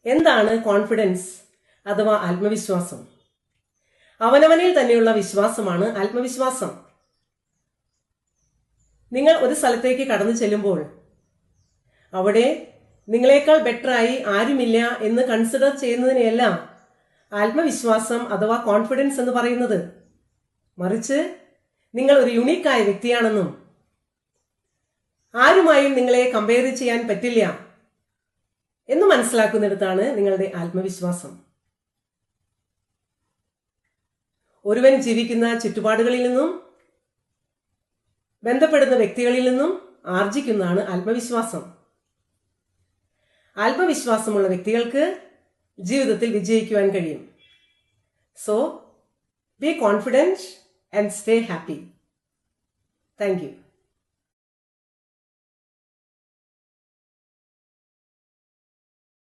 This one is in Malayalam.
എന്താണ് കോൺഫിഡൻസ് അഥവാ ആത്മവിശ്വാസം? അവനവനിൽ തന്നെയുള്ള വിശ്വാസമാണ് ആത്മവിശ്വാസം. നിങ്ങൾ ഒരു സ്ഥലത്തേക്ക് കടന്നു ചെല്ലുമ്പോൾ അവിടെ നിങ്ങളെക്കാൾ ബെറ്ററായി ആരുമില്ല എന്ന് കൺസിഡർ ചെയ്യുന്നതിനെയല്ല ആത്മവിശ്വാസം അഥവാ കോൺഫിഡൻസ് എന്ന് പറയുന്നത്. മറിച്ച് നിങ്ങൾ ഒരു യുണീക്കായ വ്യക്തിയാണെന്നും ആരുമായും നിങ്ങളെ കമ്പയർ ചെയ്യാൻ പറ്റില്ല എന്ന് മനസ്സിലാക്കുന്നിടത്താണ് നിങ്ങളുടെ ആത്മവിശ്വാസം. ഒരുവൻ ജീവിക്കുന്ന ചുറ്റുപാടുകളിൽ നിന്നും ബന്ധപ്പെടുന്ന വ്യക്തികളിൽ നിന്നും ആർജിക്കുന്നതാണ് ആത്മവിശ്വാസം. ആത്മവിശ്വാസമുള്ള വ്യക്തികൾക്ക് ജീവിതത്തിൽ വിജയിക്കുവാൻ കഴിയും. So be confident and stay happy. Thank you.